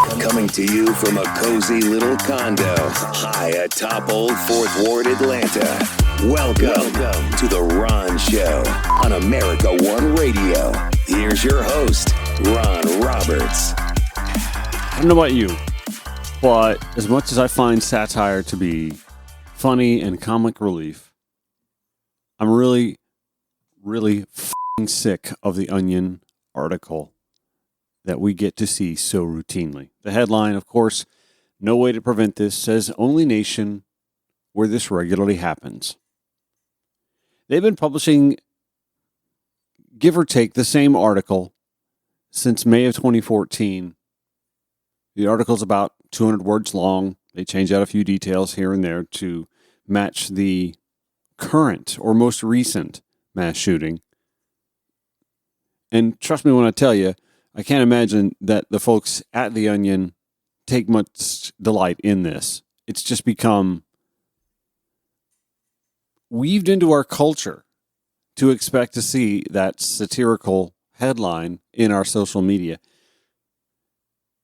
Coming to you from a cozy little condo high atop Old Fourth Ward, Atlanta. Welcome to The Ron Show on America One Radio. Here's your host, Ron Roberts. I don't know about you, but as much as I find satire to be funny and comic relief, I'm really f***ing sick of the Onion article that we get to see so routinely. The headline, of course, "No way to prevent this," says only nation where this regularly happens. They've been publishing, give or take, the same article since May of 2014. The article's about 200 words long. They change out a few details here and there to match the current or most recent mass shooting. And trust me when I tell you, I can't imagine that the folks at The Onion take much delight in this. It's just become weaved into our culture to expect to see that satirical headline in our social media.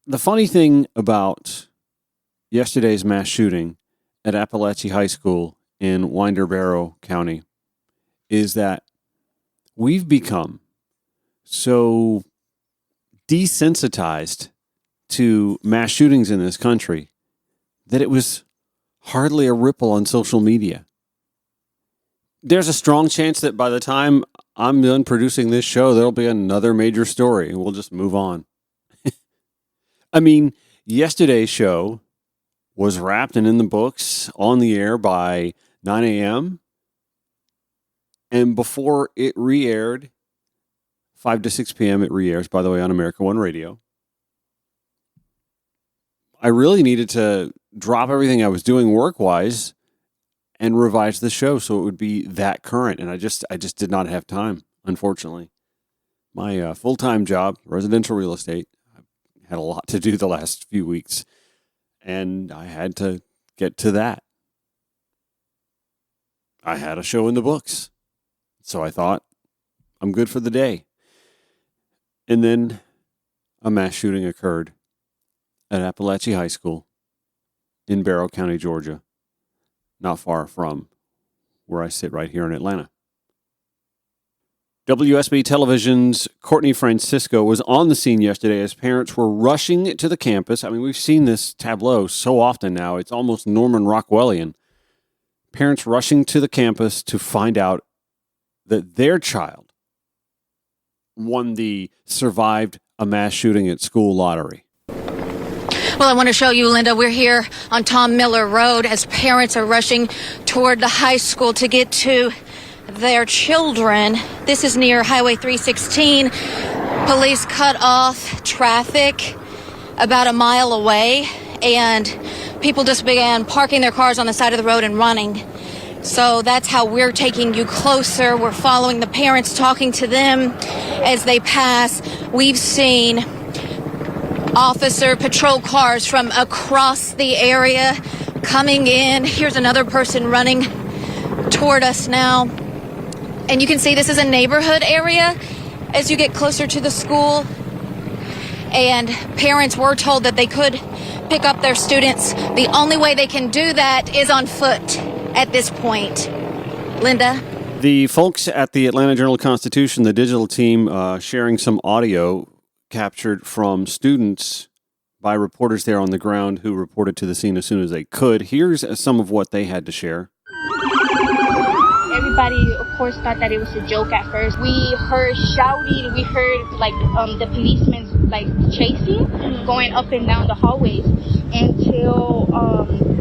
The funny thing about yesterday's mass shooting at Apalachee High School in Winder Barrow County is that we've become so desensitized to mass shootings in this country that it was hardly a ripple on social media. There's a strong chance that by the time I'm done producing this show, there'll be another major story and we'll just move on. I mean, yesterday's show was wrapped and in the books on the air by 9 a.m. And before it re-aired, 5 to 6 p.m. it re-airs, by the way, on America One Radio. I really needed to drop everything I was doing work-wise and revise the show so it would be that current. And I just did not have time, unfortunately. My full-time job, residential real estate, I had a lot to do the last few weeks, and I had to get to that. I had a show in the books, so I thought, I'm good for the day. And then a mass shooting occurred at Apalachee High School in Barrow County, Georgia, not far from where I sit right here in Atlanta. WSB Television's Courtney Francisco was on the scene yesterday as parents were rushing to the campus. I mean, we've seen this tableau so often now, it's almost Norman Rockwellian. Parents rushing to the campus to find out that their child won the survived a mass shooting at school lottery. Well, I want to show you, Linda, we're here on Tom Miller Road as parents are rushing toward the high school to get to their children. This is near Highway 316. Police cut off traffic about a mile away, and people just began parking their cars on the side of the road and running. So that's how we're taking you closer. We're following the parents, talking to them as they pass. We've seen officer patrol cars from across the area coming in. Here's another person running toward us now. And you can see this is a neighborhood area as you get closer to the school. And parents were told that they could pick up their students. The only way they can do that is on foot at this point. Linda? The folks at the Atlanta Journal-Constitution, the digital team, sharing some audio captured from students by reporters there on the ground who reported to the scene as soon as they could. Here's some of what they had to share. Everybody, of course, thought that it was a joke at first. We heard shouting. We heard, the policemen, chasing, going up and down the hallways until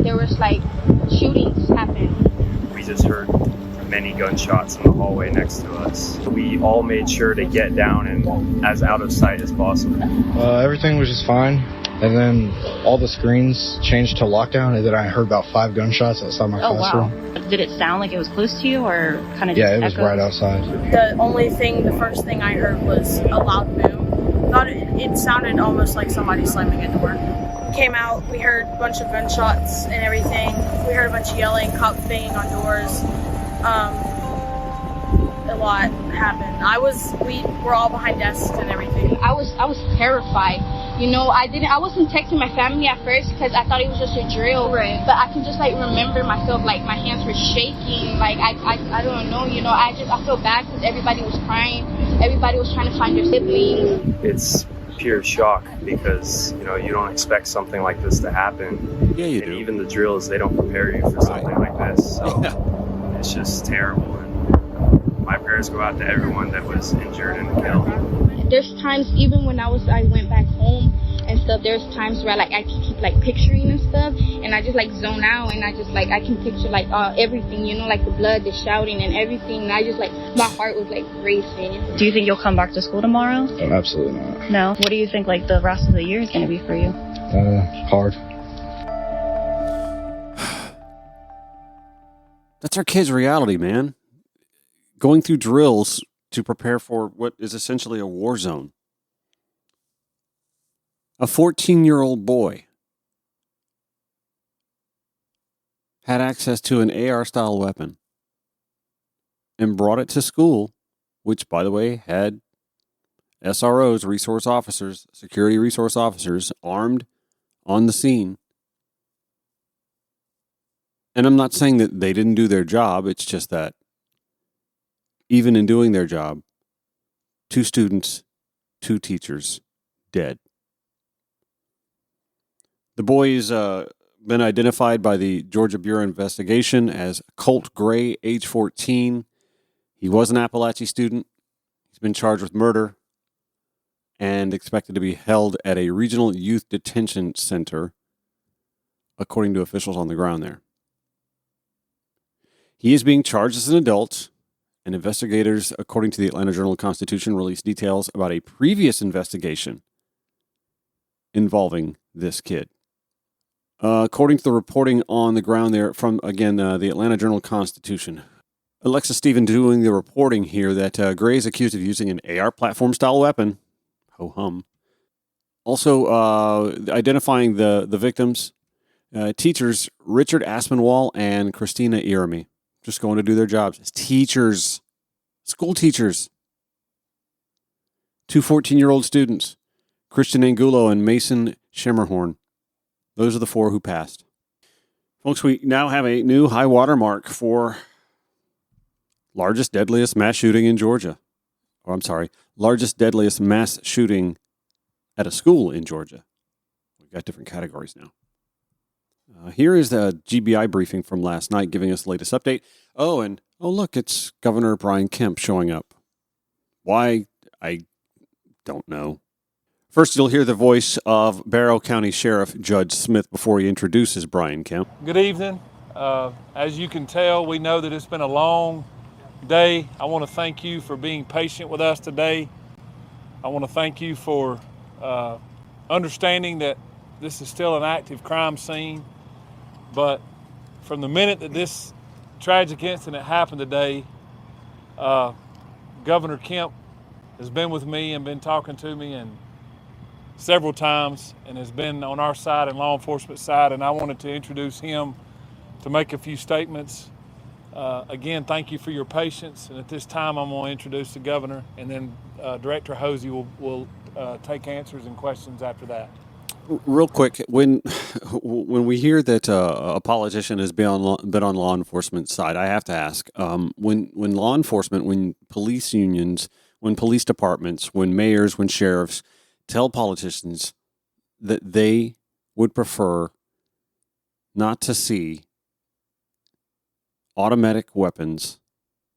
there was, shootings happen. We just heard many gunshots in the hallway next to us. We all made sure to get down and as out of sight as possible. Everything was just fine. And then all the screens changed to lockdown, and then I heard about 5 gunshots outside my classroom. Wow. Did it sound like it was close to you, or kind of Yeah, it was right outside. The first thing I heard was a loud boom. Thought it sounded almost like somebody slamming a door. Came out, we heard a bunch of gunshots and everything. We heard a bunch of yelling, cops banging on doors. A lot happened. We were all behind desks and everything. I was terrified. I wasn't texting my family at first because I thought it was just a drill. Right. But I can just like remember myself, like my hands were shaking. Like I don't know, I feel bad because everybody was crying. Everybody was trying to find their siblings. It's pure shock because, you don't expect something like this to happen. Yeah, you and do. Even the drills, they don't prepare you for something like this. So it's just terrible. And my prayers go out to everyone that was injured and killed. There's times, even when I went back home and stuff, there's times where like I keep like picturing and stuff, and I just like zone out, and I just like I can picture like everything, like the blood, the shouting, and everything. And I just like my heart was like racing. Do you think you'll come back to school tomorrow? Oh, absolutely not. No. What do you think like the rest of the year is going to be for you? Hard. That's our kids' reality, man. Going through drills to prepare for what is essentially a war zone. A 14-year-old boy had access to an AR-style weapon and brought it to school, which, by the way, had SROs, resource officers, security resource officers, armed on the scene. And I'm not saying that they didn't do their job. It's just that even in doing their job, 2 students, 2 teachers dead. The boy has been identified by the Georgia Bureau of Investigation as Colt Gray, age 14. He was an Apalachee student. He's been charged with murder and expected to be held at a regional youth detention center, according to officials on the ground there. He is being charged as an adult, and investigators, according to the Atlanta Journal-Constitution, released details about a previous investigation involving this kid. According to the reporting on the ground there from, again, the Atlanta Journal-Constitution, Alexa Stephen doing the reporting here that Gray is accused of using an AR platform-style weapon. Ho-hum. Also, identifying the victims, teachers Richard Aspinwall and Christina Irami. Just going to do their jobs as teachers, school teachers. 2 14-year-old students, Christian Angulo and Mason Shimmerhorn. Those are the 4 who passed. Folks, we now have a new high water mark for largest, deadliest mass shooting in Georgia. Or I'm sorry, largest, deadliest mass shooting at a school in Georgia. We've got different categories now. Here is the GBI briefing from last night giving us the latest update. Oh, look, it's Governor Brian Kemp showing up. Why? I don't know. First, you'll hear the voice of Barrow County Sheriff Judge Smith before he introduces Brian Kemp. Good evening. As you can tell, we know that it's been a long day. I want to thank you for being patient with us today. I want to thank you for understanding that this is still an active crime scene. But from the minute that this tragic incident happened today, Governor Kemp has been with me and been talking to me and several times and has been on our side and law enforcement side, and I wanted to introduce him to make a few statements. Again, thank you for your patience, and at this time I'm going to introduce the governor, and then Director Hosey will take answers and questions after that. Real quick, when we hear that a politician has been on law enforcement's side, I have to ask: when law enforcement, when police unions, when police departments, when mayors, when sheriffs tell politicians that they would prefer not to see automatic weapons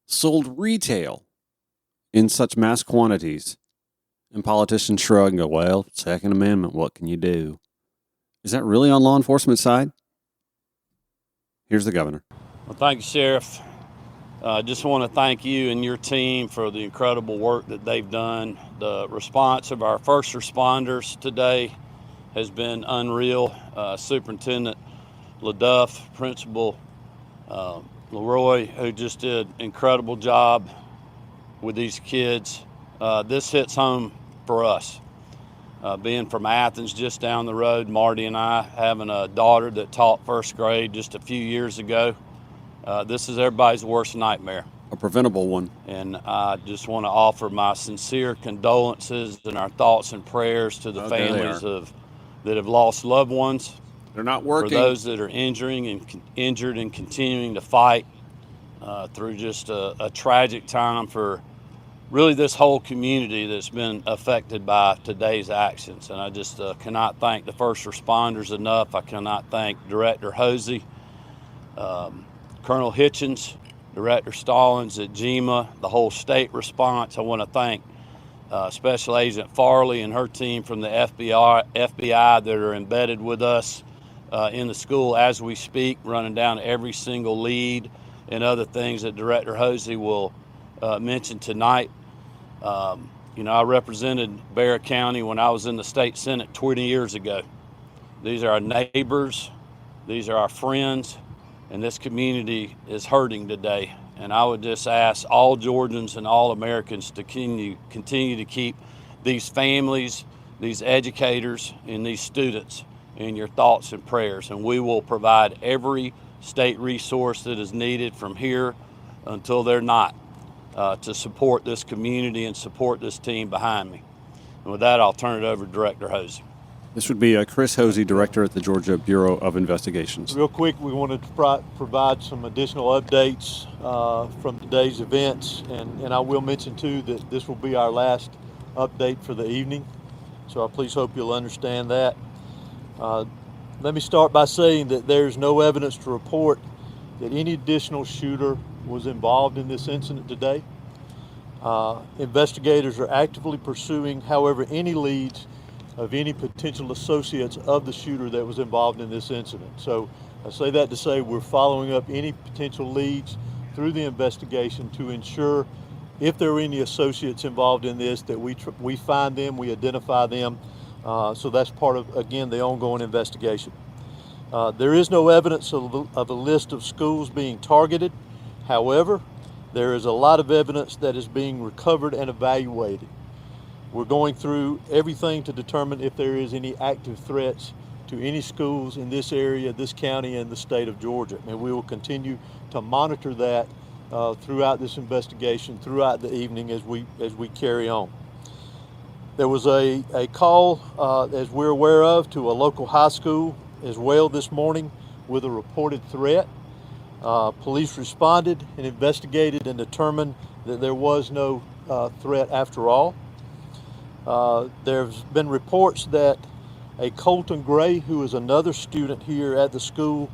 sold retail in such mass quantities, and politicians shrug and go, well, Second Amendment, what can you do? Is that really on law enforcement's side? Here's the governor. Well, thank you, Sheriff. I just want to thank you and your team for the incredible work that they've done. The response of our first responders today has been unreal. Superintendent LaDuff, Principal Leroy, who just did an incredible job with these kids. This hits home for us. Being from Athens, just down the road, Marty and I, having a daughter that taught first grade just a few years ago, this is everybody's worst nightmare. a preventable one. And I just want to offer my sincere condolences and our thoughts and prayers to the families that have lost loved ones. They're not working. For those that are injured and continuing to fight through just a tragic time for really this whole community that's been affected by today's actions. And I just cannot thank the first responders enough. I cannot thank Director Hosey, Colonel Hitchens, Director Stallings at GEMA, the whole state response. I want to thank Special Agent Farley and her team from the FBI that are embedded with us in the school as we speak, running down every single lead and other things that Director Hosey will mention tonight. I represented Bexar County when I was in the state Senate 20 years ago. These are our neighbors, these are our friends, and this community is hurting today. And I would just ask all Georgians and all Americans to continue to keep these families, these educators, and these students in your thoughts and prayers. And we will provide every state resource that is needed from here until they're not to support this community and support this team behind me. And with that, I'll turn it over to Director Hosey. This would be Chris Hosey, Director at the Georgia Bureau of Investigations. Real quick, we wanted to provide some additional updates from today's events, and I will mention too that this will be our last update for the evening, so I please hope you'll understand that. Let me start by saying that there's no evidence to report that any additional shooter was involved in this incident today. Investigators are actively pursuing, however, any leads of any potential associates of the shooter that was involved in this incident. So I say that to say we're following up any potential leads through the investigation to ensure if there are any associates involved in this that we find them, we identify them. So that's part of, again, the ongoing investigation. There is no evidence of a list of schools being targeted. However, there is a lot of evidence that is being recovered and evaluated. We're going through everything to determine if there is any active threats to any schools in this area, this county, and the state of Georgia. And we will continue to monitor that throughout this investigation, throughout the evening as we carry on. There was a call, as we're aware of, to a local high school as well this morning with a reported threat. Police responded and investigated and determined that there was no threat after all. There's been reports that a Colton Gray, who is another student here at the school,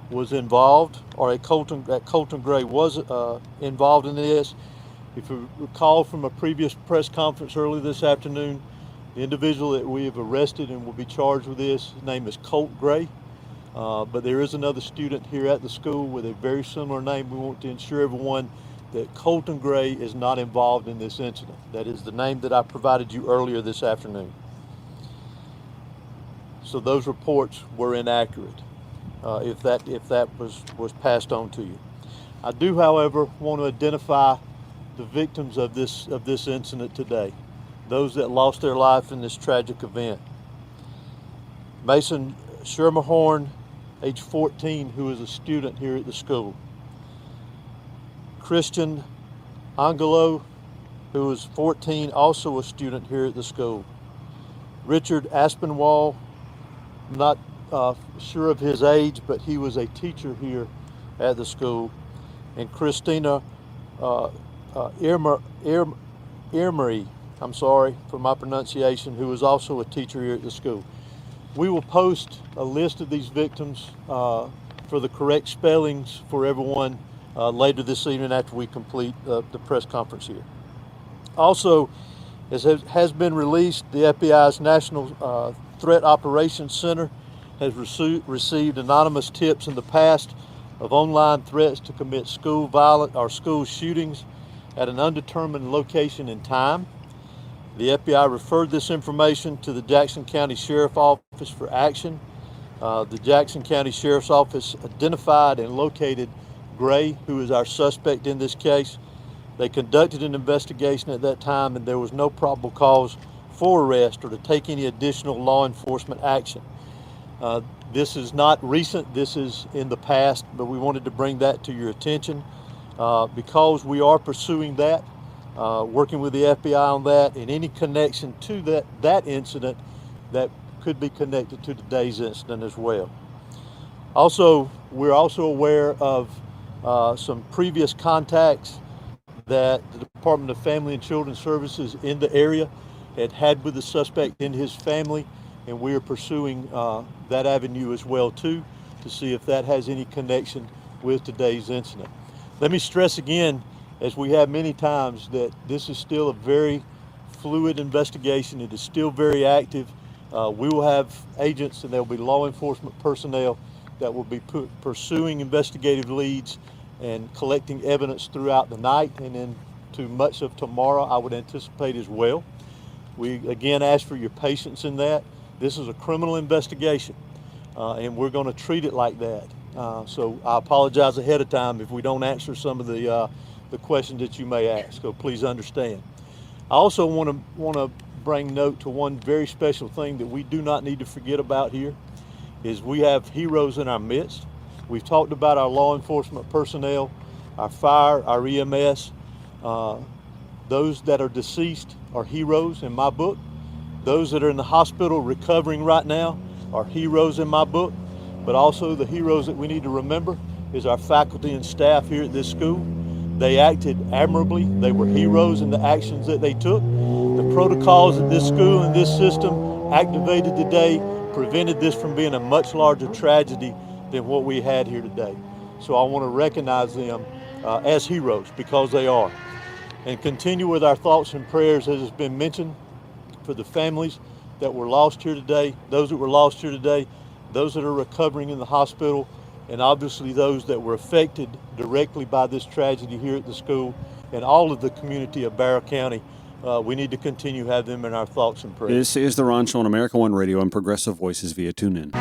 was involved, or Colton Gray was involved in this. If you recall from a previous press conference earlier this afternoon, the individual that we have arrested and will be charged with this, his name is Colt Gray. But there is another student here at the school with a very similar name. We want to ensure everyone that Colton Gray is not involved in this incident. That is the name that I provided you earlier this afternoon. So those reports were inaccurate, if that was passed on to you. I do, however, want to identify the victims of this incident today, those that lost their life in this tragic event. Mason Schermerhorn, age 14, who is a student here at the school. Christian Angelo, who is 14, also a student here at the school. Richard Aspinwall, I'm not sure of his age, but he was a teacher here at the school. And Christina Irmery, I'm sorry for my pronunciation, who is also a teacher here at the school. We will post a list of these victims for the correct spellings for everyone later this evening after we complete the press conference here. Also, as has been released, the FBI's National Threat Operations Center has received anonymous tips in the past of online threats to commit school violence or school shootings at an undetermined location and time. The FBI referred this information to the Jackson County Sheriff's Office for action. The Jackson County Sheriff's Office identified and located Gray, who is our suspect in this case. They conducted an investigation at that time, and there was no probable cause for arrest or to take any additional law enforcement action. This is not recent, this is in the past, but we wanted to bring that to your attention. Because we are pursuing that, working with the FBI on that, and any connection to that incident that could be connected to today's incident as well. Also, we're also aware of some previous contacts that the Department of Family and Children Services in the area had with the suspect and his family, and we are pursuing that avenue as well too, to see if that has any connection with today's incident. Let me stress again, as we have many times, that this is still a very fluid investigation. It is still very active. We will have agents, and there will be law enforcement personnel that will be pursuing investigative leads and collecting evidence throughout the night and into much of tomorrow, I would anticipate as well. We again ask for your patience in that. This is a criminal investigation, and we're going to treat it like that. So I apologize ahead of time if we don't answer some of the questions that you may ask, so please understand. I also want to bring note to one very special thing that we do not need to forget about here, is we have heroes in our midst. We've talked about our law enforcement personnel, our fire, our EMS. Those that are deceased are heroes in my book. Those that are in the hospital recovering right now are heroes in my book. But also the heroes that we need to remember is our faculty and staff here at this school. They acted admirably. They were heroes in the actions that they took. The protocols at this school and this system activated today prevented this from being a much larger tragedy than what we had here today. So I want to recognize them as heroes, because they are. And continue with our thoughts and prayers, as has been mentioned, for the families that were lost here today, those that were lost here today, those that are recovering in the hospital, and obviously those that were affected directly by this tragedy here at the school, and all of the community of Barrow County. We need to continue to have them in our thoughts and prayers. This is The Ron Show on America One Radio and Progressive Voices via TuneIn.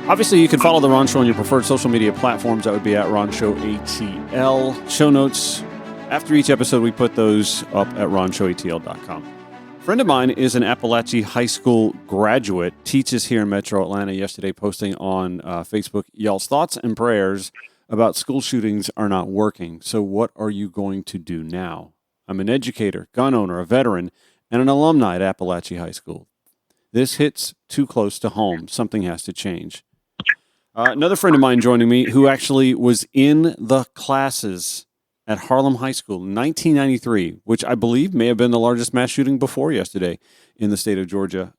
Obviously, you can follow The Ron Show on your preferred social media platforms. That would be at Ron Show ATL. Show notes. After each episode, we put those up at ronshowatl.com. A friend of mine is an Apalachee High School graduate, teaches here in Metro Atlanta. Yesterday, posting on Facebook, y'all's thoughts and prayers about school shootings are not working. So what are you going to do now? I'm an educator, gun owner, a veteran, and an alumni at Apalachee High School. This hits too close to home. Something has to change. Another friend of mine joining me who actually was in the classes at Harlem High School in 1993, which I believe may have been the largest mass shooting before yesterday in the state of Georgia.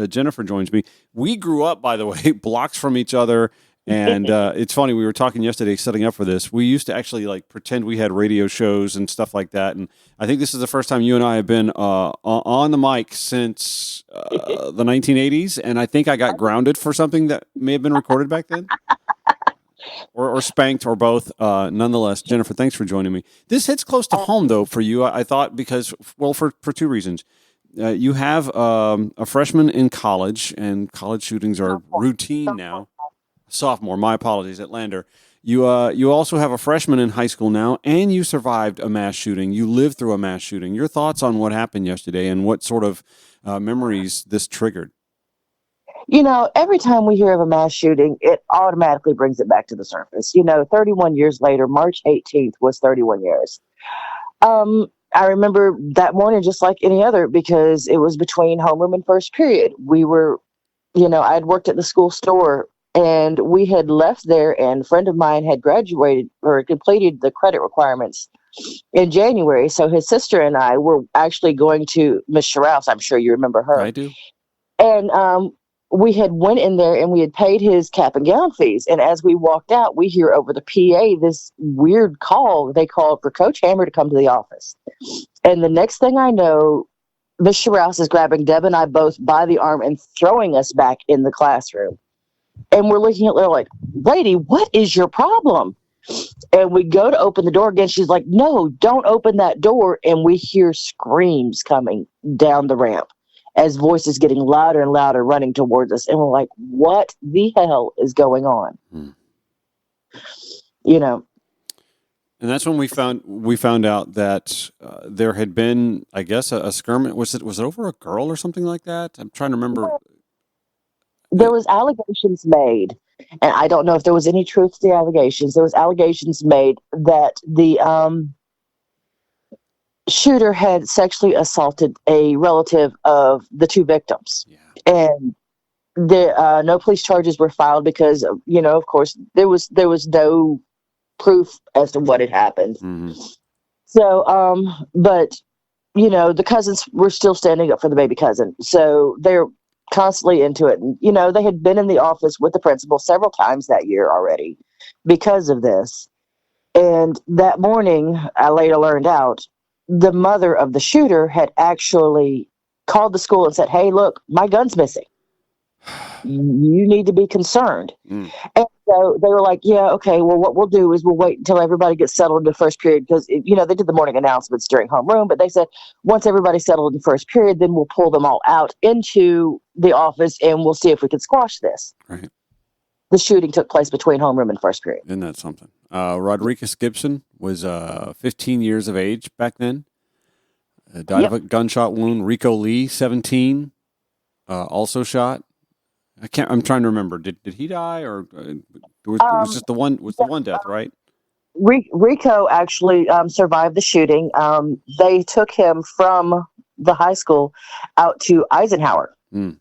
Jennifer joins me. We grew up, by the way, blocks from each other. And it's funny, we were talking yesterday setting up for this. We used to actually pretend we had radio shows and stuff like that. And I think this is the first time you and I have been on the mic since the 1980s. And I think I got grounded for something that may have been recorded back then. Or spanked, or both. Nonetheless, Jennifer, thanks for joining me. This hits close to home, though, for you, I thought, because, well, for two reasons. You have a freshman in college, and college shootings are routine now. Sophomore, my apologies, at Lander. You also have a freshman in high school now, and you survived a mass shooting. You lived through a mass shooting. Your thoughts on what happened yesterday and what sort of memories this triggered? You know, every time we hear of a mass shooting, it automatically brings it back to the surface. 31 years later, March 18th was 31 years. I remember that morning just like any other, because it was between homeroom and first period. We were, I'd worked at the school store, and we had left there, and a friend of mine had graduated or completed the credit requirements in January. So his sister and I were actually going to Miss Sherrouse. I'm sure you remember her. I do. And we had went in there and we had paid his cap and gown fees. And as we walked out, we hear over the PA this weird call. They called for Coach Hammer to come to the office. And the next thing I know, Miss Sherrouse is grabbing Deb and I both by the arm and throwing us back in the classroom. And we're looking at her like, lady, what is your problem? And we go to open the door again. She's like, no, don't open that door. And we hear screams coming down the ramp as voices getting louder and louder running towards us. And we're like, what the hell is going on? And that's when we found out that there had been, I guess, a skirmish. Was it over a girl or something like that? I'm trying to remember. There was allegations made And I don't know if there was any truth to the allegations. There was allegations made that the shooter had sexually assaulted a relative of the two victims. Yeah. And no police charges were filed because, of course, there was no proof as to what had happened. Mm-hmm. So, but, the cousins were still standing up for the baby cousin. So they're constantly into it. And, they had been in the office with the principal several times that year already because of this. And that morning, I later learned out, the mother of the shooter had actually called the school and said, "Hey, look, my gun's missing. You need to be concerned." Mm. And so they were like, "Yeah, okay, well, what we'll do is we'll wait until everybody gets settled in the first period," because, they did the morning announcements during homeroom, but they said once everybody's settled in the first period, then we'll pull them all out into the office and we'll see if we can squash this. Right. The shooting took place between homeroom and first period. Isn't that something? Rodriguez Gibson was 15 years of age back then. Died of a gunshot wound. Rico Lee, 17, also shot. I'm trying to remember. Did he die, or was just the one? Was the one death, right? Rico actually survived the shooting. They took him from the high school out to Eisenhower. Mm.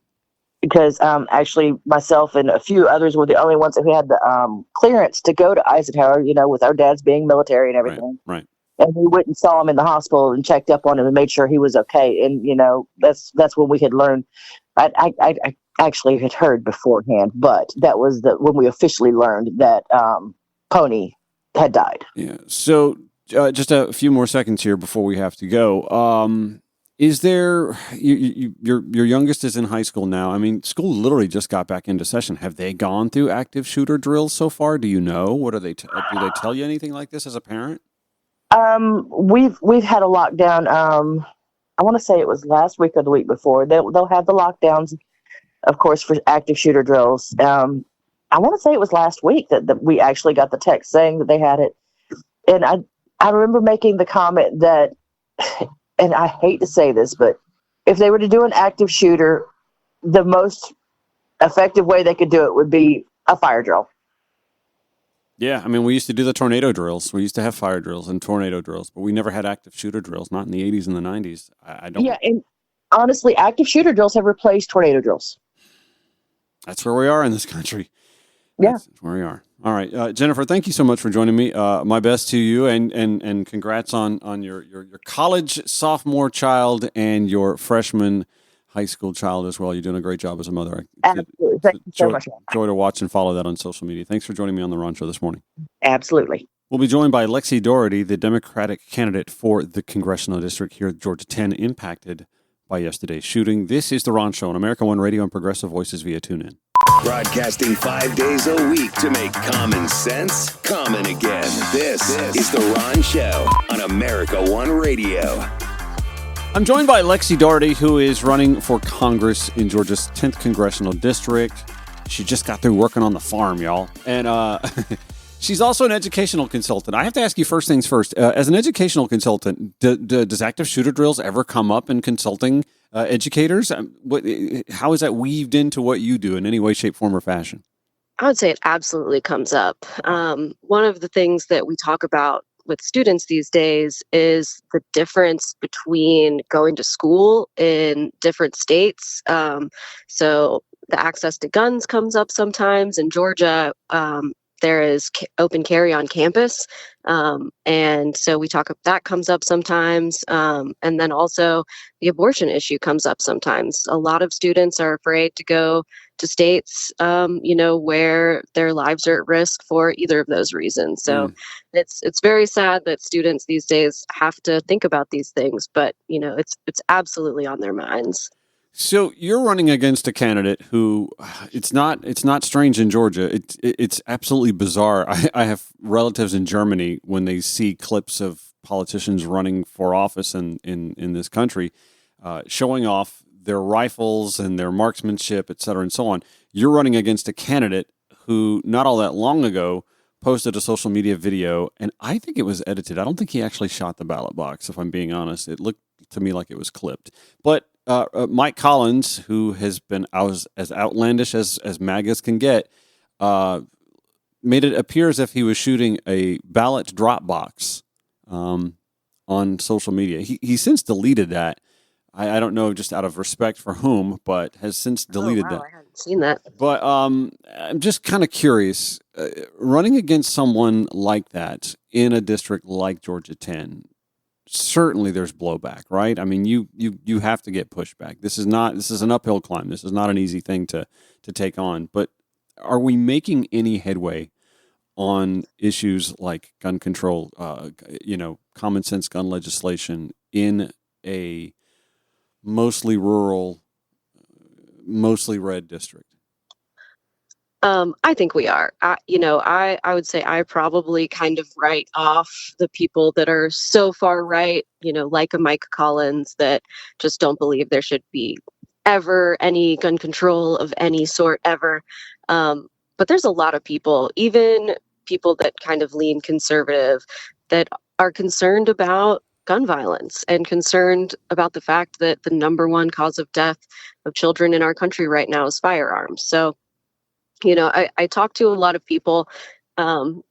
Because actually myself and a few others were the only ones who had the clearance to go to Eisenhower, with our dads being military and everything. Right. And we went and saw him in the hospital and checked up on him and made sure he was okay. And, that's when we had learned. I actually had heard beforehand, but that was when we officially learned that Pony had died. Yeah. So just a few more seconds here before we have to go. Is there your youngest is in high school now? I mean, school literally just got back into session. Have they gone through active shooter drills so far? Do you know? What are they? Do they tell you anything like this as a parent? We've had a lockdown. I want to say it was last week or the week before. They'll have the lockdowns, of course, for active shooter drills. I want to say it was last week that we actually got the text saying that they had it. And I remember making the comment that. And I hate to say this, but if they were to do an active shooter, the most effective way they could do it would be a fire drill. Yeah, I mean, we used to do the tornado drills. We used to have fire drills and tornado drills, but we never had active shooter drills, not in the 80s and the 90s. I don't. Yeah, and honestly, active shooter drills have replaced tornado drills. That's where we are in this country. Yeah. That's where we are. All right, Jennifer, thank you so much for joining me. My best to you, and congrats on your college sophomore child and your freshman high school child as well. You're doing a great job as a mother. Absolutely. Thank you so much. Joy to watch and follow that on social media. Thanks for joining me on the Ron Show this morning. Absolutely. We'll be joined by Lexi Doherty, the Democratic candidate for the congressional district here at Georgia 10, impacted by yesterday's shooting. This is the Ron Show on America One Radio and Progressive Voices via TuneIn. Broadcasting 5 days a week to make common sense common again. This is The Ron Show on America One Radio. I'm joined by Lexi Doherty, who is running for Congress in Georgia's 10th Congressional District. She just got through working on the farm, y'all. And she's also an educational consultant. I have to ask you first things first. As an educational consultant, does active shooter drills ever come up in consulting educators? How is that weaved into what you do in any way, shape, form, or fashion? I would say it absolutely comes up. One of the things that we talk about with students these days is the difference between going to school in different states. So the access to guns comes up sometimes. In Georgia, there is open carry on campus. And so we talk, that comes up sometimes. And then also the abortion issue comes up sometimes. A lot of students are afraid to go to states, where their lives are at risk for either of those reasons. So it's very sad that students these days have to think about these things, but it's absolutely on their minds. So you're running against a candidate who it's not strange in Georgia. It's absolutely bizarre. I have relatives in Germany, when they see clips of politicians running for office in this country, showing off their rifles and their marksmanship, et cetera, and so on. You're running against a candidate who not all that long ago posted a social media video, and I think it was edited. I don't think he actually shot the ballot box, if I'm being honest. It looked to me like it was clipped. But Mike Collins, who has been as outlandish as MAGAs can get, made it appear as if he was shooting a ballot drop box on social media. He since deleted that. I don't know, just out of respect for whom, but has since deleted that. I hadn't seen that. But I'm just kind of curious, running against someone like that in a district like Georgia 10. Certainly, there's blowback, right? I mean, you have to get pushback. This is an uphill climb. This is not an easy thing to take on. But are we making any headway on issues like gun control, common sense gun legislation in a mostly rural, mostly red district? I think we are. I would say I probably kind of write off the people that are so far right, like a Mike Collins, that just don't believe there should be ever any gun control of any sort ever. But there's a lot of people, even people that kind of lean conservative, that are concerned about gun violence and concerned about the fact that the number one cause of death of children in our country right now is firearms. So, I talk to a lot of people, and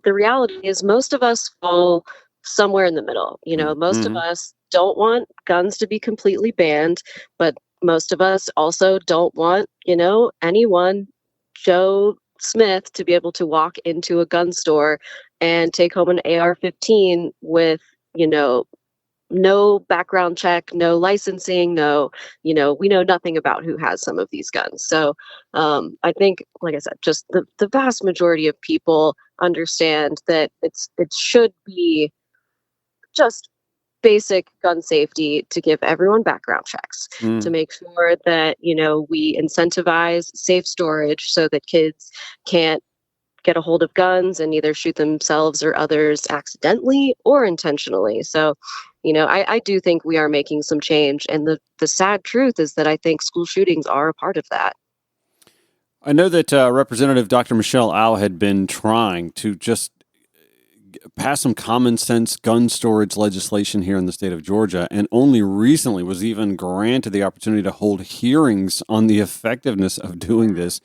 the reality is most of us fall somewhere in the middle. Most of us don't want guns to be completely banned, but most of us also don't want, anyone, Joe Smith, to be able to walk into a gun store and take home an AR-15 with, no background check, no licensing, we know nothing about who has some of these guns. So I think, like I said, just the vast majority of people understand that it should be just basic gun safety to give everyone background checks, to make sure that, we incentivize safe storage so that kids can't get a hold of guns and either shoot themselves or others accidentally or intentionally. So, I do think we are making some change. And the sad truth is that I think school shootings are a part of that. I know that Representative Dr. Michelle Au had been trying to just pass some common sense gun storage legislation here in the state of Georgia, and only recently was even granted the opportunity to hold hearings on the effectiveness of doing this,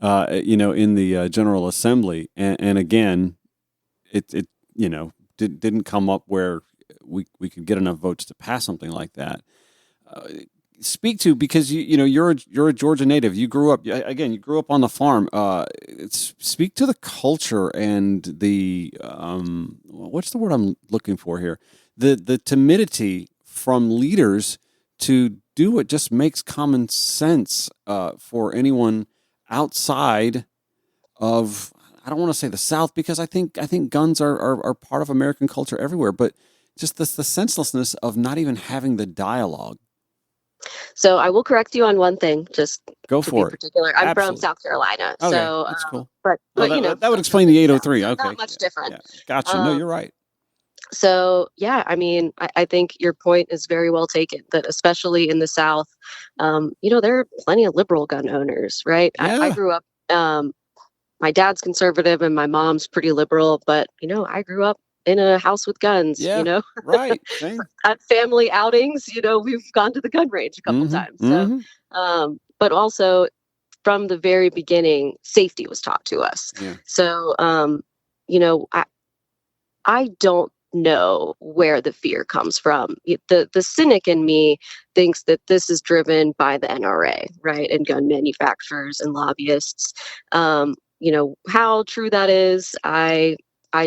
in the General Assembly. And again, it didn't come up where we could get enough votes to pass something like that. Speak to, because you're a Georgia native. You grew up on the farm. Speak to the culture and the what's the word I'm looking for here? The timidity from leaders to do what just makes common sense for anyone outside of, I don't want to say the South, because I think guns are part of American culture everywhere, but just the senselessness of not even having the dialogue. So I will correct you on one thing, just go to for be particular. I'm Absolutely. from South Carolina, Okay, so that's cool. But that would explain the 803. Okay, not much different. Yeah. Gotcha. No, you're right. So yeah, I mean, I think your point is very well taken. That especially in the South, there are plenty of liberal gun owners, right? Yeah. I grew up. My dad's conservative and my mom's pretty liberal, but I grew up in a house with guns. Yeah, right. Same. At family outings, we've gone to the gun range a couple times. So, but also from the very beginning, safety was taught to us. Yeah. So, I don't know where the fear comes from. The cynic in me thinks that this is driven by the NRA, right, and gun manufacturers and lobbyists. How true that is, I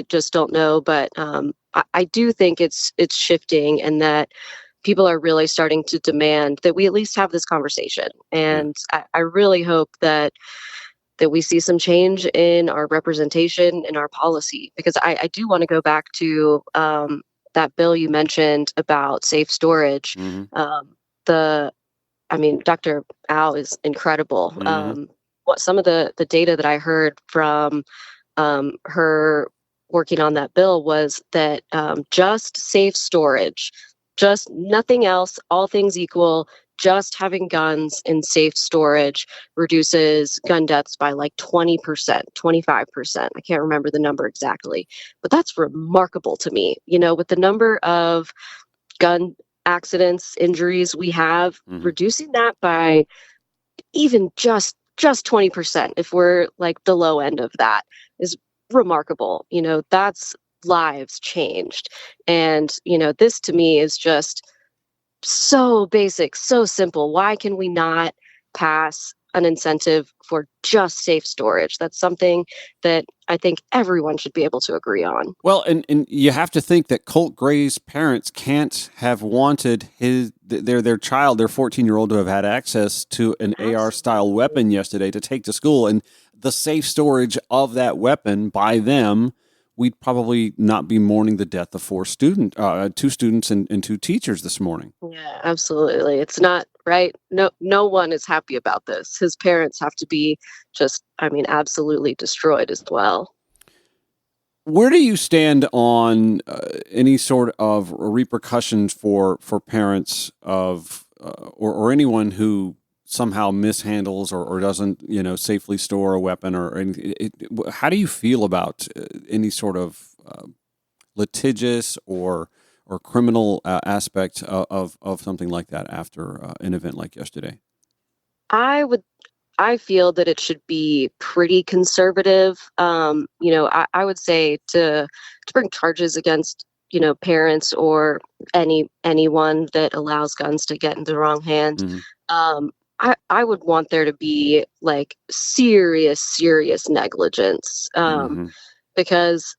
just don't know, but I do think it's shifting, and that people are really starting to demand that we at least have this conversation. And I really hope that we see some change in our representation and our policy, because I do want to go back to that bill you mentioned about safe storage. Dr. Au is incredible. What some of the data that I heard from her working on that bill was that just safe storage, just nothing else, all things equal, just having guns in safe storage reduces gun deaths by like 20%, 25%. I can't remember the number exactly, but that's remarkable to me. With the number of gun accidents, injuries we have, reducing that by even just just 20%, if we're like the low end of that, is remarkable. That's lives changed. And, this to me is just so basic, so simple. Why can we not pass an incentive for just safe storage? That's something that I think everyone should be able to agree on. Well, and you have to think that Colt Gray's parents can't have wanted their child, their 14-year-old, to have had access to an AR-style weapon yesterday to take to school. And the safe storage of that weapon by them, we'd probably not be mourning the death of two students and two teachers this morning. Yeah, absolutely. It's not right. No one is happy about this. His parents have to be just, absolutely destroyed as well. Where do you stand on any sort of repercussions for parents of or anyone who somehow mishandles or doesn't safely store a weapon or anything? How do you feel about any sort of litigious or criminal aspect of something like that after an event like yesterday? I feel that it should be pretty conservative. I would say to bring charges against, parents or anyone that allows guns to get into the wrong hands. Mm-hmm. I would want there to be like serious negligence. Because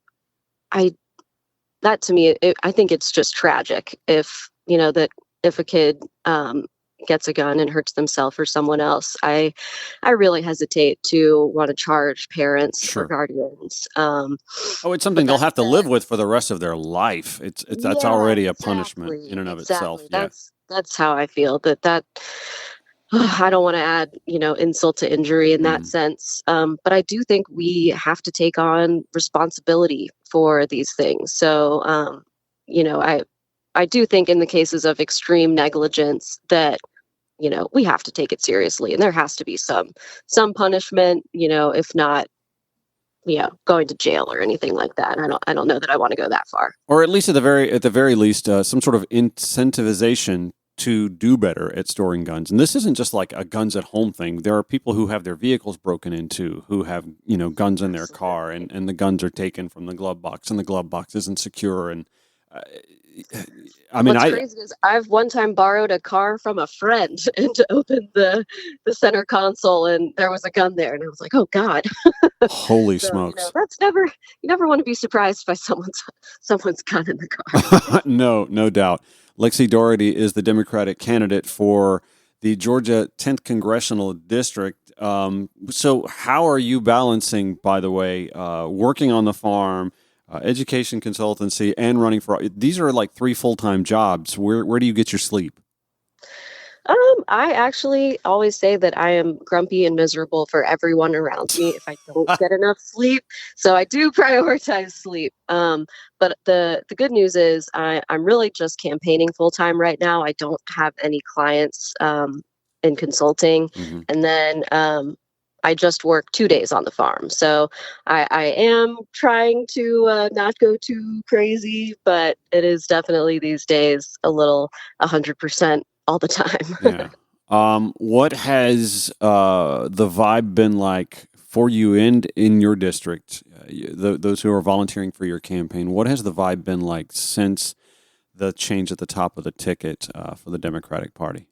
that to me, I think it's just tragic if a kid gets a gun and hurts themselves or someone else. I really hesitate to want to charge parents or guardians. It's something they'll have to live with for the rest of their life. That's already a punishment in and of itself. That's how I feel. That I don't want to add, insult to injury in that sense. But I do think we have to take on responsibility for these things. So, I do think in the cases of extreme negligence that, we have to take it seriously, and there has to be some punishment, if not, going to jail or anything like that. I don't know that I want to go that far. Or at least at the very least, some sort of incentivization to do better at storing guns. And this isn't just like a guns at home thing. There are people who have their vehicles broken into, who have, guns in their car, and the guns are taken from the glove box, and the glove box isn't secure. And what's crazy is I've one time borrowed a car from a friend and to open the center console, and there was a gun there, and I was like, oh God. Holy smokes. That's you never want to be surprised by someone's gun in the car. No doubt. Lexi Doherty is the Democratic candidate for the Georgia 10th Congressional District. So how are you balancing, by the way, working on the farm, education consultancy, and running for... These are like 3 full-time jobs. Where do you get your sleep? I actually always say that I am grumpy and miserable for everyone around me if I don't get enough sleep. So I do prioritize sleep. But the good news is I'm really just campaigning full time right now. I don't have any clients in consulting. Mm-hmm. And then I just work 2 days on the farm. So I am trying to not go too crazy, but it is definitely these days a little 100% all the time. Yeah. What has the vibe been like for you and in your district, those who are volunteering for your campaign? What has the vibe been like since the change at the top of the ticket for the Democratic Party?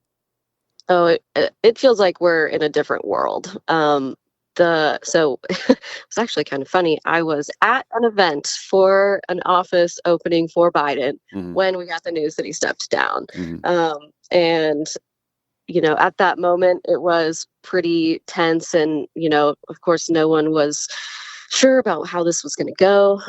Oh, it feels like we're in a different world. So it's actually kind of funny. I was at an event for an office opening for Biden when we got the news that he stepped down. And, at that moment, it was pretty tense. And, of course, no one was sure about how this was going to go.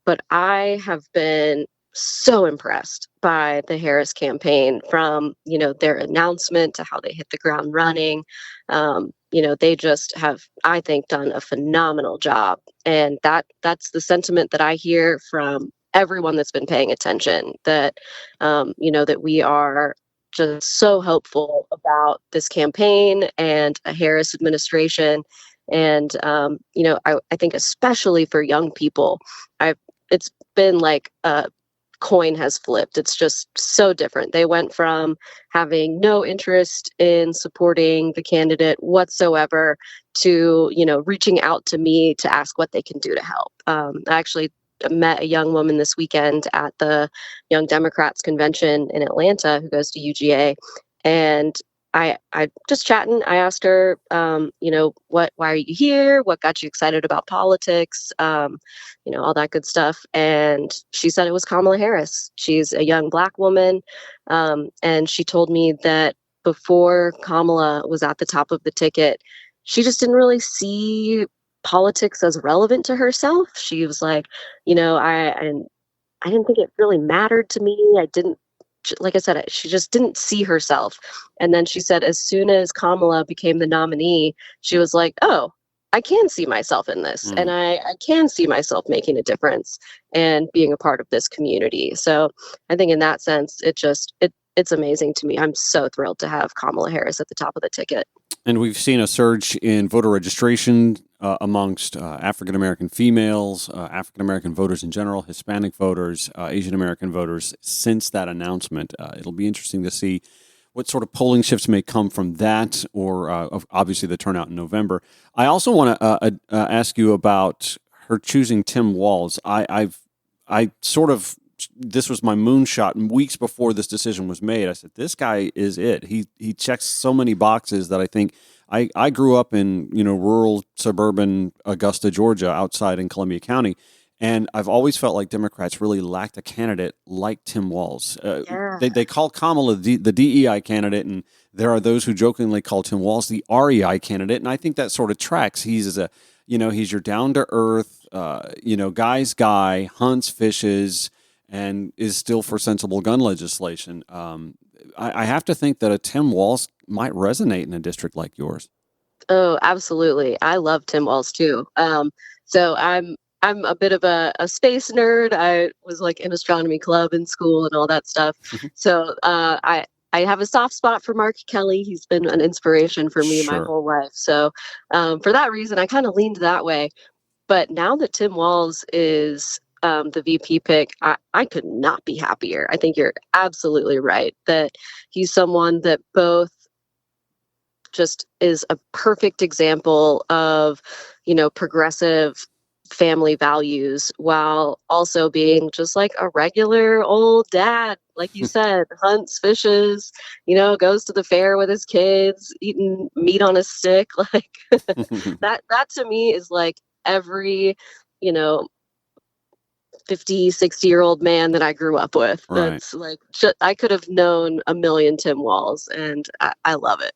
But I have been so impressed by the Harris campaign, from, their announcement to how they hit the ground running. They just have, I think, done a phenomenal job. And that's the sentiment that I hear from everyone that's been paying attention, that, that we are just so hopeful about this campaign and a Harris administration. And, I think especially for young people, it's been like a coin has flipped. It's just so different. They went from having no interest in supporting the candidate whatsoever to, reaching out to me to ask what they can do to help. I actually met a young woman this weekend at the Young Democrats convention in Atlanta who goes to UGA, and I just chatting. I asked her, why are you here? What got you excited about politics? All that good stuff. And she said it was Kamala Harris. She's a young Black woman. And she told me that before Kamala was at the top of the ticket, she just didn't really see politics as relevant to herself. She was like, I didn't think it really mattered to me. Like I said, she just didn't see herself. And then she said, as soon as Kamala became the nominee, she was like, oh, I can see myself in this. And I can see myself making a difference and being a part of this community. So I think in that sense, it's amazing to me. I'm so thrilled to have Kamala Harris at the top of the ticket. And we've seen a surge in voter registration amongst African-American females, African-American voters in general, Hispanic voters, Asian-American voters since that announcement. It'll be interesting to see what sort of polling shifts may come from that, or obviously the turnout in November. I also want to ask you about her choosing Tim Walz. This was my moonshot, and weeks before this decision was made, I said, this guy is it. He checks so many boxes that I think I grew up in, rural, suburban Augusta, Georgia, outside in Columbia County. And I've always felt like Democrats really lacked a candidate like Tim Walz. They call Kamala the DEI candidate, and there are those who jokingly call Tim Walz the REI candidate. And I think that sort of tracks. He's your down to earth, guy's guy, hunts, fishes, and is still for sensible gun legislation. I have to think that a Tim Walz might resonate in a district like yours. Oh, absolutely. I love Tim Walz too. So I'm a bit of a space nerd. I was like in astronomy club in school and all that stuff. So I have a soft spot for Mark Kelly. He's been an inspiration for me my whole life. So for that reason, I kind of leaned that way. But now that Tim Walz is the VP pick, I could not be happier. I think you're absolutely right that he's someone that both just is a perfect example of, progressive family values while also being just like a regular old dad, like you said, hunts, fishes, goes to the fair with his kids, eating meat on a stick. Like that to me is like every, 50, 60-year-old man that I grew up with. Right. That's like, I could have known a million Tim Walz, and I love it.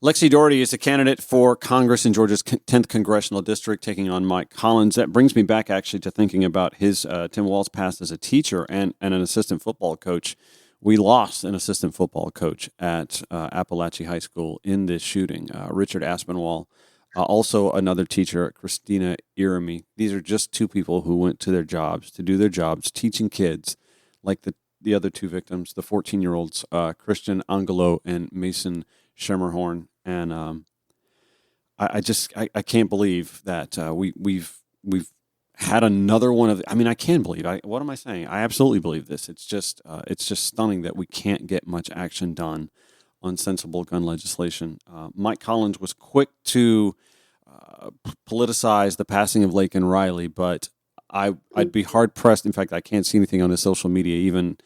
Lexi Doherty is a candidate for Congress in Georgia's 10th Congressional District, taking on Mike Collins. That brings me back actually to thinking about his Tim Walz past as a teacher and an assistant football coach. We lost an assistant football coach at Apalachee High School in this shooting, Richard Aspinwall. Also another teacher, Christina Irami. These are just two people who went to their jobs, to do their jobs, teaching kids, like the other two victims, the 14-year-olds, Christian Angelo and Mason Schermerhorn. And I can't believe that we've had another one of. I mean, I can believe. What am I saying? I absolutely believe this. It's just stunning that we can't get much action done on sensible gun legislation. Mike Collins was quick to politicize the passing of Laken Riley, but I'd be hard pressed. In fact, I can't see anything on his social media even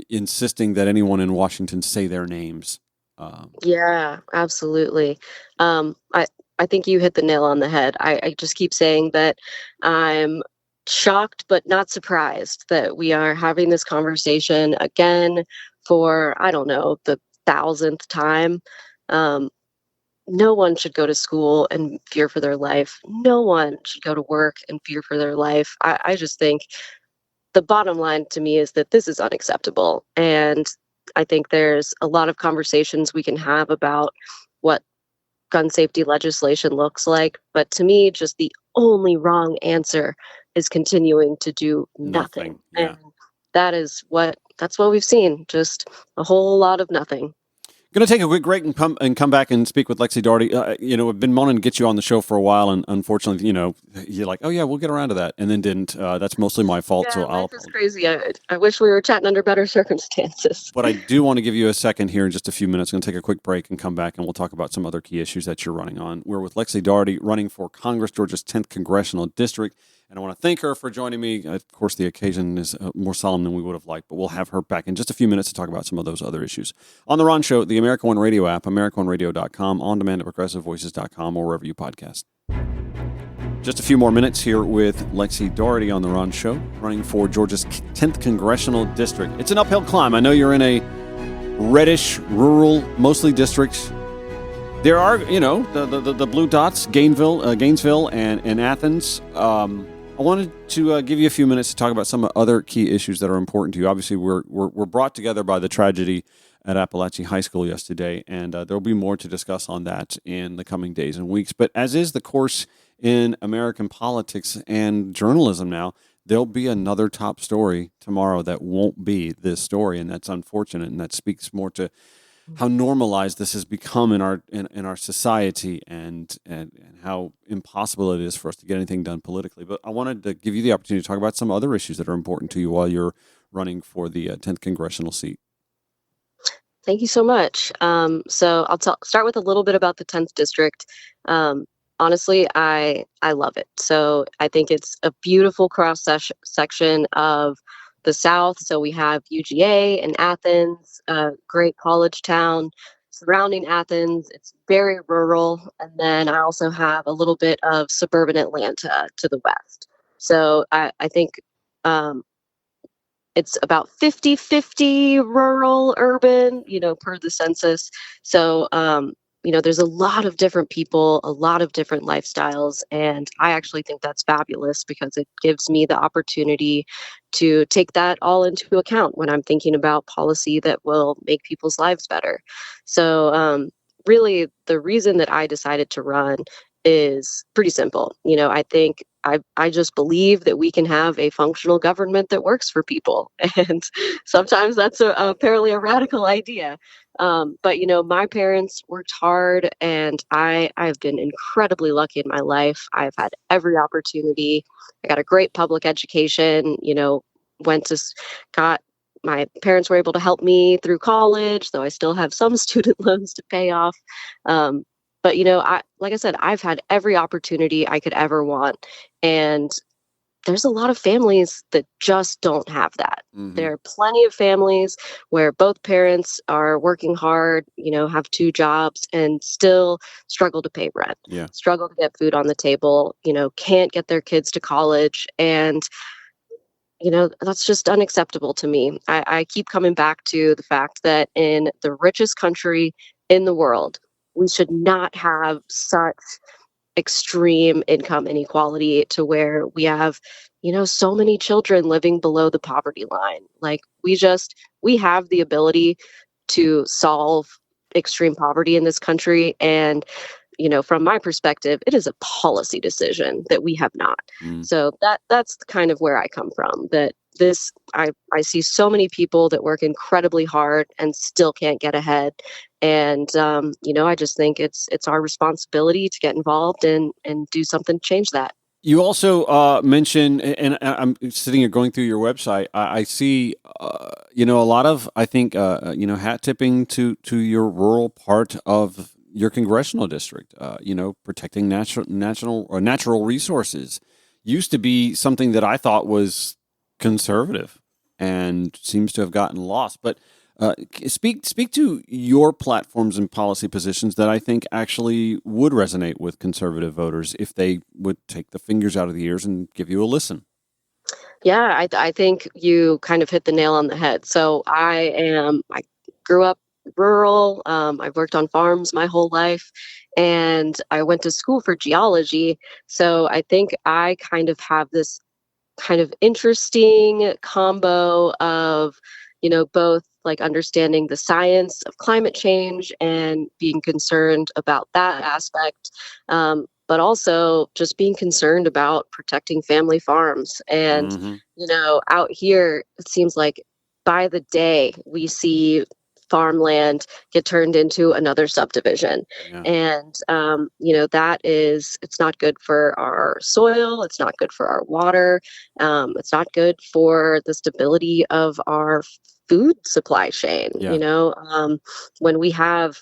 insisting that anyone in Washington say their names. Yeah, absolutely. I think you hit the nail on the head. I just keep saying that I'm shocked but not surprised that we are having this conversation again for, I don't know, the 1,000th time. No one should go to school and fear for their life. No one should go to work and fear for their life. I just think the bottom line to me is that this is unacceptable. And I think there's a lot of conversations we can have about what gun safety legislation looks like. But to me, just the only wrong answer is continuing to do nothing. Yeah. And that's what we've seen. Just a whole lot of nothing. Going to take a quick break and come back and speak with Lexi Daugherty. I've been wanting to get you on the show for a while, and unfortunately, you're like, oh yeah, we'll get around to that, and then didn't. That's mostly my fault. Yeah, So life is crazy. I wish we were chatting under better circumstances. But I do want to give you a second here in just a few minutes. I'm going to take a quick break and come back, and we'll talk about some other key issues that you're running on. We're with Lexi Daugherty, running for Congress, Georgia's 10th Congressional District. And I want to thank her for joining me. Of course, the occasion is more solemn than we would have liked, but we'll have her back in just a few minutes to talk about some of those other issues. On The Ron Show, the America One Radio app, AmericaOneRadio.com, on demand at ProgressiveVoices.com, or wherever you podcast. Just a few more minutes here with Lexi Daugherty on The Ron Show, running for Georgia's 10th Congressional District. It's an uphill climb. I know you're in a reddish, rural, mostly district. There are, the blue dots, Gainesville and Athens. I wanted to give you a few minutes to talk about some other key issues that are important to you. Obviously, we're brought together by the tragedy at Apalachee High School yesterday, and there'll be more to discuss on that in the coming days and weeks. But as is the course in American politics and journalism now, there'll be another top story tomorrow that won't be this story, and that's unfortunate, and that speaks more to how normalized this has become in our society and how impossible it is for us to get anything done politically. But I wanted to give you the opportunity to talk about some other issues that are important to you while you're running for the 10th congressional seat. Thank you so much. So I'll start with a little bit about the 10th district. Honestly, I love it. So I think it's a beautiful cross section of the South. So we have UGA and Athens, a great college town surrounding Athens. It's very rural. And then I also have a little bit of suburban Atlanta to the west. So I think it's about 50-50 rural, urban, per the census. So, there's a lot of different people, a lot of different lifestyles. And I actually think that's fabulous because it gives me the opportunity to take that all into account when I'm thinking about policy that will make people's lives better. So really, the reason that I decided to run is pretty simple. I think I just believe that we can have a functional government that works for people. And sometimes that's apparently a radical idea. But my parents worked hard, and I've been incredibly lucky in my life. I've had every opportunity. I got a great public education, my parents were able to help me through college, though I still have some student loans to pay off. But like I said, I've had every opportunity I could ever want. And there's a lot of families that just don't have that. Mm-hmm. There are plenty of families where both parents are working hard, have two jobs and still struggle to pay rent, struggle to get food on the table, can't get their kids to college. And, that's just unacceptable to me. I keep coming back to the fact that in the richest country in the world, we should not have such extreme income inequality to where we have, so many children living below the poverty line. Like we have the ability to solve extreme poverty in this country. And, from my perspective, it is a policy decision that we have not. So that's kind of where I come from, that I see so many people that work incredibly hard and still can't get ahead. And, I just think it's our responsibility to get involved and do something to change that. You also mentioned, and I'm sitting here going through your website, I see, a lot of, I think, hat tipping to your rural part of your congressional district. Protecting natural resources used to be something that I thought was conservative and seems to have gotten lost. But speak to your platforms and policy positions that I think actually would resonate with conservative voters if they would take the fingers out of the ears and give you a listen. Yeah, I think you kind of hit the nail on the head. So I grew up rural. I've worked on farms my whole life, and I went to school for geology. So I think I kind of have this kind of interesting combo of, both like understanding the science of climate change and being concerned about that aspect, but also just being concerned about protecting family farms. And, out here, it seems like by the day we see farmland get turned into another subdivision. Yeah. And, it's not good for our soil. It's not good for our water. It's not good for the stability of our food supply chain. Yeah. When we have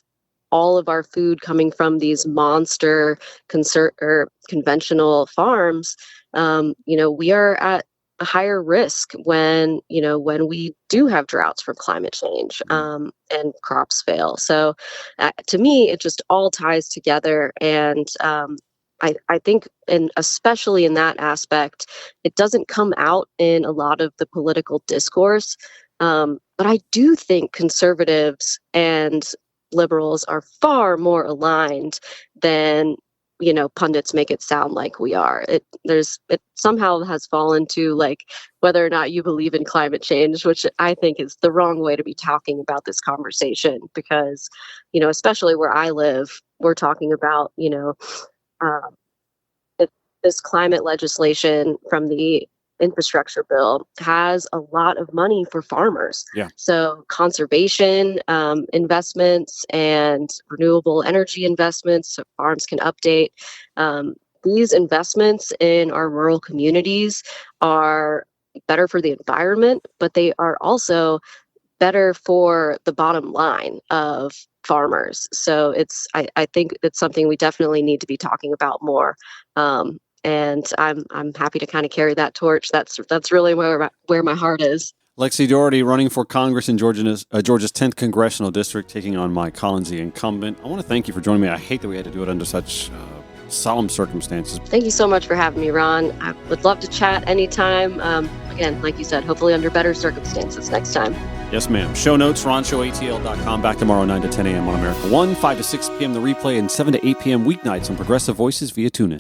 all of our food coming from these monster conventional farms, we are at a higher risk when we do have droughts from climate change, and crops fail. So to me, it just all ties together. And I think, and especially in that aspect, it doesn't come out in a lot of the political discourse. But I do think conservatives and liberals are far more aligned than pundits make it sound like we are. It somehow has fallen to like whether or not you believe in climate change, which I think is the wrong way to be talking about this conversation, because especially where I live, we're talking about this climate legislation from the infrastructure bill has a lot of money for farmers. Yeah. So conservation investments and renewable energy investments, so farms can update. These investments in our rural communities are better for the environment, but they are also better for the bottom line of farmers. So I think it's something we definitely need to be talking about more. And I'm happy to kind of carry that torch. That's really where my heart is. Lexi Doherty running for Congress in Georgia's 10th Congressional District, taking on Mike Collins, the incumbent. I want to thank you for joining me. I hate that we had to do it under such solemn circumstances. Thank you so much for having me, Ron. I would love to chat anytime. Again, like you said, hopefully under better circumstances next time. Yes, ma'am. Show notes, ronshowatl.com. Back tomorrow, 9 to 10 a.m. on America 1, 5 to 6 p.m. the replay, and 7 to 8 p.m. weeknights on Progressive Voices via TuneIn.